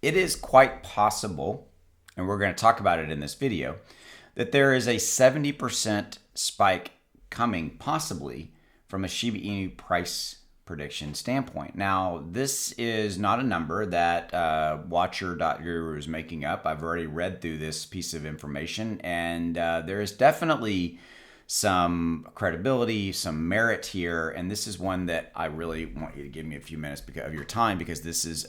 it is quite possible, and we're going to talk about it in this video, that there is a 70% spike coming possibly from a Shiba Inu price prediction standpoint. Now, this is not a number that Watcher.guru is making up. I've already read through this piece of information, and there is definitely some credibility, some merit here, and this is one that I really want you to give me a few minutes of your time, because this is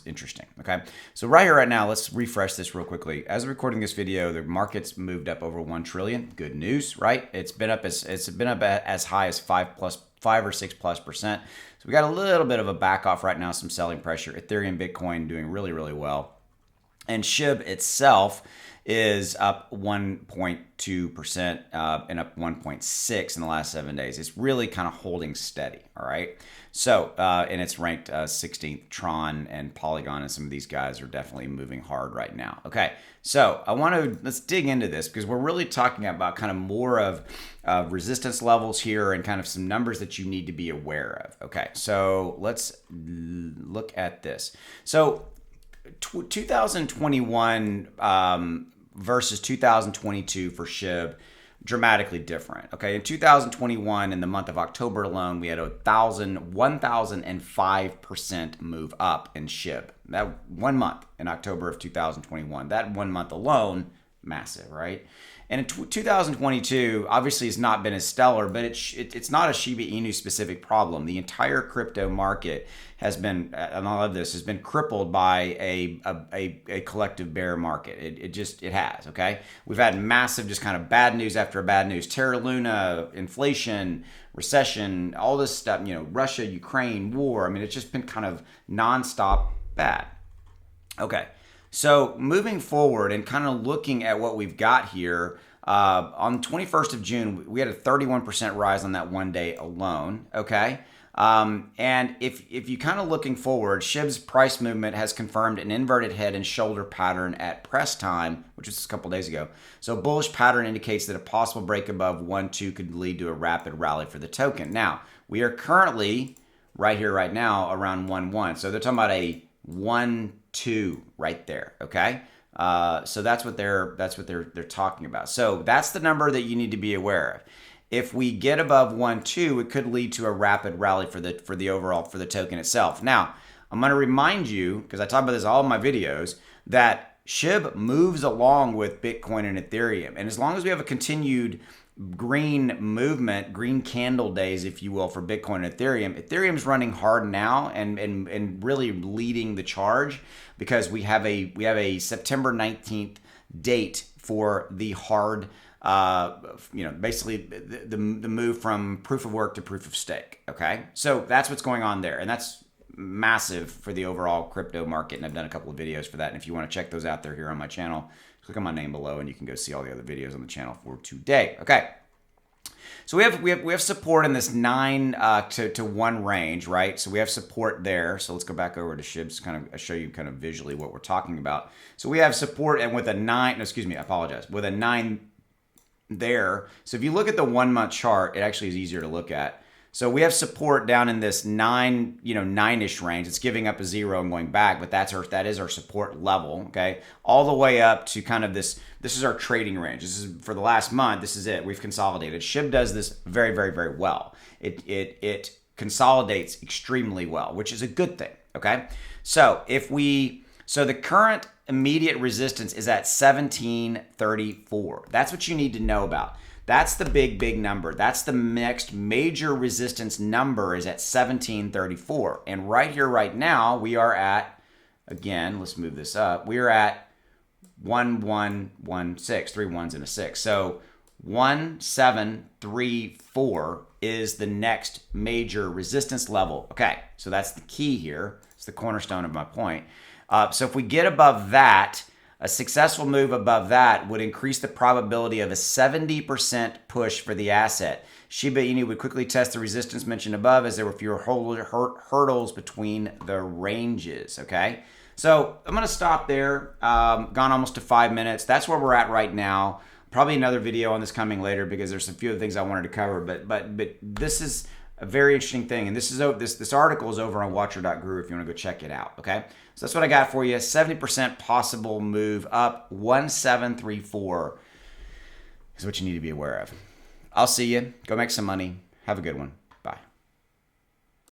interesting. Okay, so right here, right now, let's refresh this real quickly. As I'm recording this video, the market's moved up over 1 trillion. Good news, right? It's been up as high as 5 or 6+%. So we got a little bit of a back off right now, some selling pressure. Ethereum, Bitcoin doing really, really well, and SHIB itself is up 1.2% and up 1.6 in the last 7 days. It's really kind of holding steady, all right? So, and it's ranked 16th. Tron and Polygon and some of these guys are definitely moving hard right now. Okay, so let's dig into this, because we're really talking about kind of more of resistance levels here and kind of some numbers that you need to be aware of. Okay, so let's look at this. So 2021 versus 2022 for SHIB, dramatically different. Okay, in 2021, in the month of October alone, we had a 1,005% move up in SHIB. That 1 month in October of 2021, that 1 month alone, massive, right? And in 2022, obviously, has not been as stellar, but it's not a Shiba Inu specific problem. The entire crypto market has been, and I love this, has been crippled by a collective bear market. It has. Okay, we've had massive, just kind of bad news after bad news. Terra Luna, inflation, recession, all this stuff. You know, Russia, Ukraine, war. I mean, it's just been kind of nonstop bad. Okay. So moving forward and kind of looking at what we've got here, on the 21st of June, we had a 31% rise on that 1 day alone, okay? And if you kind of looking forward, SHIB's price movement has confirmed an inverted head and shoulder pattern at press time, which was a couple days ago. So bullish pattern indicates that a possible break above 1.2 could lead to a rapid rally for the token. Now, we are currently, right here, right now, around 1.1. So they're talking about a 1.2 right there, okay? So that's what they're talking about. So that's the number that you need to be aware of. If we get above 1.2, it could lead to a rapid rally for the overall for the token itself. Now, I'm going to remind you, because I talk about this in all of my videos, that SHIB moves along with Bitcoin and Ethereum, and as long as we have a continued green movement, green candle days, if you will, for Bitcoin and Ethereum. Ethereum's running hard now and really leading the charge, because we have a September 19th date for the hard, basically the move from proof of work to proof of stake. Okay, so that's what's going on there, and that's massive for the overall crypto market. And I've done a couple of videos for that. And if you want to check those out, they're here on my channel. Click on my name below, and you can go see all the other videos on the channel for today. Okay, so we have support in this 9 to 1 range, right? So we have support there. So let's go back over to SHIBs, kind of show you kind of visually what we're talking about. So we have support, and with a 9, I apologize, with a 9 there. So if you look at the 1 month chart, it actually is easier to look at. So we have support down in this 9-ish range. It's giving up a 0 and going back, but that is our support level, okay? All the way up to kind of this is our trading range. This is for the last month. This is it. We've consolidated. SHIB does this very, very, very well. It consolidates extremely well, which is a good thing, okay? So the current immediate resistance is at 1734. That's what you need to know about. That's the big number. That's the next major resistance number, is at 1734. And right here, right now, we are at, again, let's move this up. We are at 1116, 3 ones and a 6. So 1734 is the next major resistance level. Okay, so that's the key here. It's the cornerstone of my point. So if we get above that, a successful move above that would increase the probability of a 70% push for the asset. Shiba Inu would quickly test the resistance mentioned above, as there were fewer hurdles between the ranges, okay? So I'm going to stop there. Gone almost to 5 minutes. That's where we're at right now. Probably another video on this coming later, because there's a few other things I wanted to cover, but this is a very interesting thing. And this article is over on watcher.guru if you want to go check it out. Okay. So that's what I got for you. 70% possible move up. 1734 is what you need to be aware of. I'll see you. Go make some money. Have a good one.